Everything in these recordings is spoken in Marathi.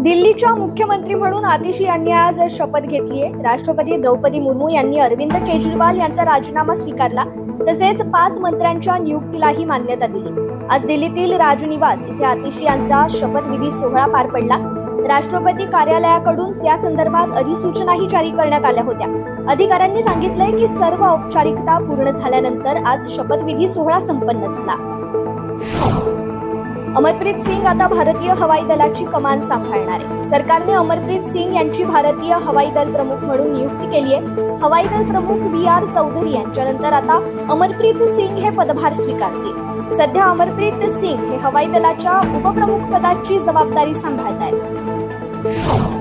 दिल्लीच्या मुख्यमंत्री म्हणून आतिशी यांनी आज शपथ घेतली आहे। राष्ट्रपती द्रौपदी मुर्मू यांनी अरविंद केजरीवाल यांचा राजीनामा स्वीकारला, तसेच 5 मंत्र्यांच्या नियुक्तीलाही मान्यता दिली। आज दिल्लीतील राजनिवास इथे आतिशी यांचा शपथविधी सोहळा पार पडला। राष्ट्रपती कार्यालयाकडून या संदर्भात अधिसूचनाही जारी करण्यात आल्या होत्या। अधिकाऱ्यांनी सांगितलंय की सर्व औपचारिकता पूर्ण झाल्यानंतर आज शपथविधी सोहळा संपन्न झाला। अमरप्रीत सिंग आता भारतीय हवाई दलाची कमान सांभाळणार आहे। सरकारने अमरप्रीत सिंग यांची भारतीय हवाई दल प्रमुख म्हणून नियुक्ती केली आहे। हवाई दल प्रमुख VR चौधरी यांच्यानंतर आता अमरप्रीत सिंग हे पदभार स्वीकारतील। सध्या अमरप्रीत सिंग हे हवाई दलाच्या उपप्रमुख पदाची जबाबदारी सांभाळत आहेत।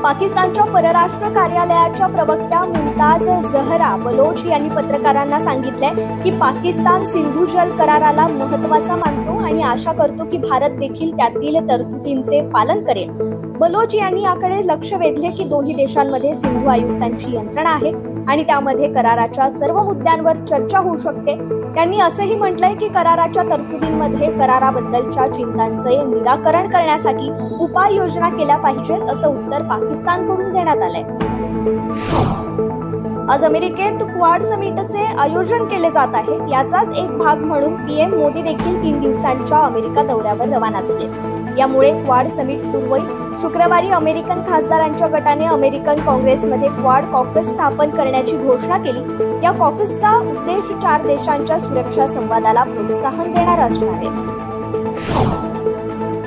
पाकिस्तानच्या परराष्ट्र कार्यालयाच्या प्रवक्त्या मुमताज जहरा बलोच यांनी पत्रकारांना सांगितले की पाकिस्तान सिंधू जल कराराला महत्त्वाचा मानतो आणि आशा करतो की भारत देखील त्यातील तरतुदींचे पालन करेल। बलोच यांनी याकडे लक्ष वेधले की दोन्ही देशांमध्ये सिंधू आयुक्तांची यंत्रणा आहे आणि त्यामध्ये कराराच्या सर्व मुद्द्यांवर चर्चा होऊ शकते। त्यांनी असंही म्हटलंय की कराराच्या तरतुदींमध्ये कराराबद्दलच्या चिंतांचे निराकरण करण्यासाठी उपाययोजना केल्या पाहिजेत, असं उत्तर पाकिस्तानकडून देण्यात आलंय। आज अमेरिकेत क्वाड समिटचे आयोजन केले जात आहे। याचाच एक भाग म्हणून PM मोदी देखील 3 दिवसांच्या अमेरिका दौऱ्यावर रवाना झाले। यामुळे क्वाड समिट पूर्वी शुक्रवारी अमेरिकन खासदारांच्या गटाने अमेरिकन काँग्रेसमध्ये क्वाड कॉकस स्थापन करण्याची घोषणा केली। या कॉकसचा उद्देश 4 देशांच्या सुरक्षा संवादाला प्रोत्साहन देणारा असणार आहे।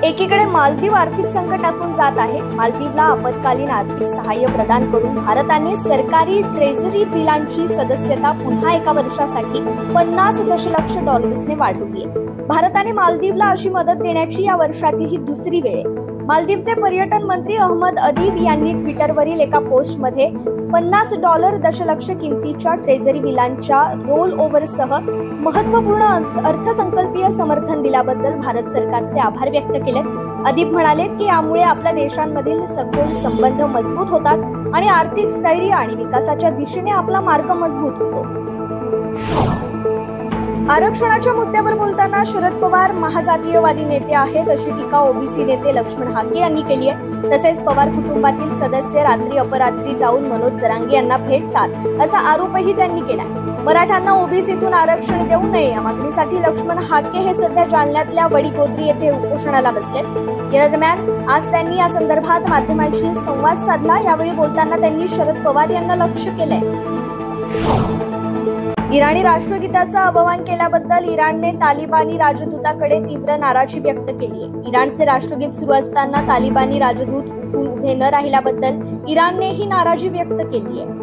एकीकडे मालदीव आर्थिक संकटातून जात आहे। मालदीवला आपत्कालीन आर्थिक सहाय्य प्रदान करून भारताने सरकारी ट्रेझरी बिलांची सदस्यता पुन्हा एका वर्षासाठी $50 दशलक्ष वाढवली आहे। भारताने मालदीवला अशी मदत देण्याची या वर्षातील ही दुसरी वेळ आहे। मालदीवचे पर्यटन मंत्री अहमद अदीब यांनी ट्विटरवरील एका पोस्टमध्ये $50 दशलक्ष किमतीच्या ट्रेझरी बिलांच्या रोल ओव्हरसह महत्त्वपूर्ण अर्थसंकल्पीय समर्थन दिल्याबद्दल भारत सरकारचे आभार व्यक्त केले। अदीब म्हणाले की यामुळे आपल्या देशांमधील सखोल संबंध मजबूत होतात आणि आर्थिक स्थैर्य आणि विकासाच्या दिशेने आपला मार्ग मजबूत होतो। आरक्षणाच्या मुद्द्यावर बोलताना शरद पवार महाजातीयवादी नेते आहेत अशी टीका OBC नेते लक्ष्मण हाके यांनी केली आहे। तसेच पवार कुटुंबातील सदस्य रात्री अपरात्री जाऊन मनोज जरांगे यांना भेटतात असा आरोपही त्यांनी केला। मराठ्यांना OBCतून आरक्षण देऊ नये या मागणीसाठी लक्ष्मण हाके हे सध्या जालन्यातल्या वडीगोद्री येथे उपोषणाला बसले। या दरम्यान आज त्यांनी या संदर्भात माध्यमांशी संवाद साधला। यावेळी बोलताना त्यांनी शरद पवार यांना लक्ष्य केलंय। इराणी राष्ट्रगीताचा अपमान केल्याबद्दल इराणने तालिबानी राजदूताकडे तीव्र नाराजी व्यक्त केली आहे। इराणचे राष्ट्रगीत सुरू असताना तालिबानी राजदूत उठून उभे न राहिल्याबद्दल इराणने ही नाराजी व्यक्त केली आहे।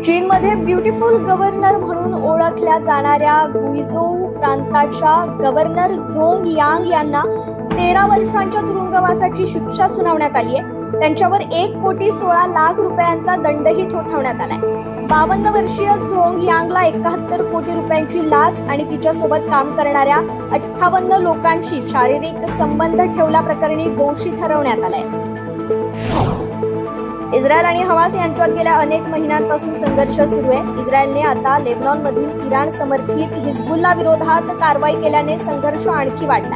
चीनमध्ये ब्युटिफुल गव्हर्नर म्हणून ओळखल्या जाणाऱ्या गुइझोऊ प्रांताच्या गव्हर्नर झोंग यांग यांना 13 वर्षांच्या तुरुंगवासाची शिक्षा सुनावण्यात आली आहे। त्यांच्यावर 1,16,00,000 रुपयांचा दंडही ठोठावण्यात आलाय। 52 वर्षीय झोंग यांगला 71 कोटी रुपयांची लाच आणि तिच्यासोबत काम करणाऱ्या 58 लोकांशी शारीरिक संबंध ठेवल्याप्रकरणी दोषी ठरवण्यात आलाय। इस्रायल आणि हमास यांच्यात गेल्या अनेक महिन्यांपासून संघर्ष सुरू आहे। इस्रायलने आता लेबनॉनमधील इराण समर्थित हिजबुल्ला विरोधात कारवाई केल्याने संघर्ष आणखी वाढला।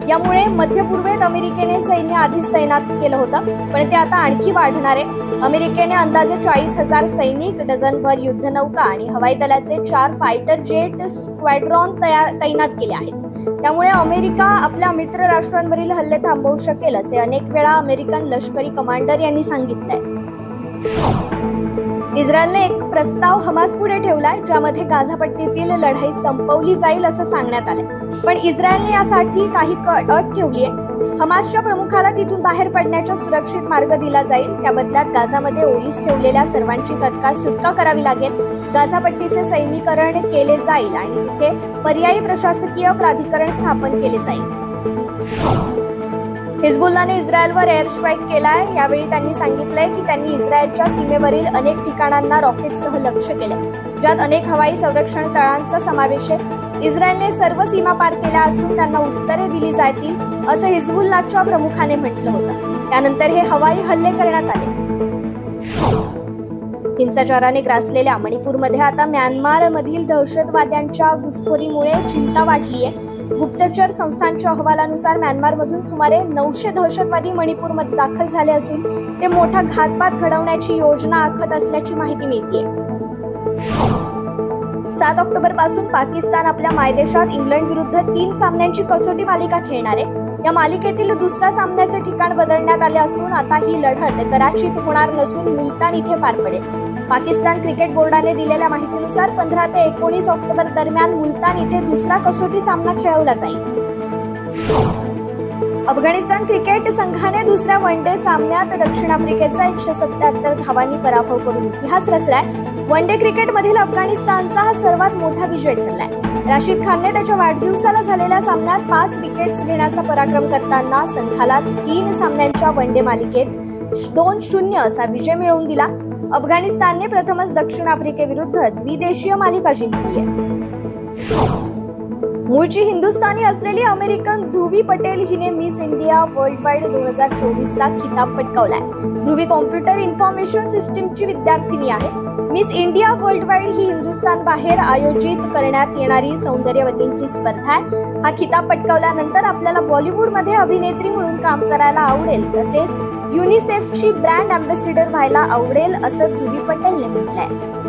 यामुळे मध्य पूर्वेत अमेरिकेने सैन्य आधीच तैनात केलं होतं, पण ते आता आणखी वाढणार आहे। अमेरिकेने अंदाजे 40,000 सैनिक, डझनभर युद्धनौका आणि हवाई दलाचे 4 फायटर जेट स्क्वॅड्रॉन तैनात केले आहेत। त्यामुळे अमेरिका आपल्या मित्र राष्ट्रांवरील हल्ले थांबवू शकेल असे अनेक वेळा अमेरिकन लष्करी कमांडर यांनी सांगितलंय। इस्रायलने एक प्रस्ताव हमास पुढे ठेवलाय, ज्यामध्ये गाझापट्टीतील लढाई संपवली जाईल असं सांगण्यात आलंय। पण इस्रायलने यासाठी काही अट ठेवली आहे। हमासच्या प्रमुखाला तिथून बाहेर पडण्याचा सुरक्षित मार्ग दिला जाईल। त्या बदल्यात गाझामध्ये ओलीस ठेवलेल्या सर्वांची तत्काळ सुटका करावी लागेल। गाझापट्टीचे सैनिकीकरण केले जाईल आणि तिथे पर्यायी प्रशासकीय प्राधिकरण स्थापन केले जाईल। हिजबुल्लाने इस्रायलवर एअर स्ट्राईक केलाय। यावेळी त्यांनी सांगितलंय की त्यांनी इस्रायलच्या सीमेवरील अनेक ठिकाणांना रॉकेटसह लक्ष्य केले, ज्यात अनेक हवाई संरक्षण तळांचा समावेश आहे। इस्रायलने सर्व सीमा पार केल्या असून त्यांना उत्तरे दिली जातील असं हिजबुल्लाच्या प्रमुखाने म्हटलं होतं। त्यानंतर हे हवाई हल्ले करण्यात आले। हिंसाचाराने ग्रासलेल्या मणिपूरमध्ये आता म्यानमारमधील दहशतवाद्यांच्या घुसखोरीमुळे चिंता वाढली आहे। गुप्तचर संस्थांच्या अहवालानुसार म्यानमारमधून सुमारे 900 दहशतवादी मणिपूरमध्ये दाखल झाले असून ते मोठा घातपात घडवण्याची योजना आखत असल्याची माहिती मिळते. 7 ऑक्टोबर पासून पाकिस्तान आपल्या मायदेशात इंग्लंड विरुद्ध 3 सामन्यांची कसोटी मालिका खेळणार आहे. या मालिकेतील दुसऱ्या सामन्याचे ठिकाण बदलण्यात आले असून आता ही लढत कराचीत होणार नसून मुलतान इथे पार पडेल. पाकिस्तान क्रिकेट बोर्डाने दिलेल्या माहितीनुसार 15 ते 19 ऑक्टोबर दरम्यान मुलतान इथे दुसरा कसोटी सामना खेळवला जाईल. अफगाणिस्तान क्रिकेट संघाने दुसऱ्या वन डे सामन्यात दक्षिण आफ्रिकेचा 177 धावांनी पराभव करून इतिहास रचलाय. वन डे क्रिकेटमधील अफगाणिस्तानचा हा सर्वात मोठा विजय ठरलाय. राशिद खानने त्याच्या वाढदिवसाला झालेल्या सामन्यात 5 विकेट्स घेण्याचा पराक्रम करताना संघाला 3 सामन्यांच्या वन डे मालिकेत 2-0 असा विजय मिळवून दिला. अफगाणिस्तानने प्रथमच दक्षिण आफ्रिकेविरुद्ध द्विदेशीय मालिका जिंकली आहे. मूळची हिंदुस्थानी असलेली अमेरिकन ध्रुवी पटेल हिने मिस इंडिया वर्ल्ड वाईड 2024चा खिताब पटकावलाय. ध्रुवी कॉम्प्युटर इन्फॉर्मेशन सिस्टीमची विद्यार्थिनी आहे. मिस इंडिया वर्ल्ड वाईड ही हिंदुस्थान बाहेर आयोजित करण्यात येणारी सौंदर्यवतींची स्पर्धा आहे. हा खिताब पटकावल्यानंतर आपल्याला बॉलिवूडमध्ये अभिनेत्री म्हणून काम करायला आवडेल, तसेच युनिसेफची ब्रँड अँबॅसेडर व्हायला आवडेल असं ध्रुवी पटेलने म्हटलंय.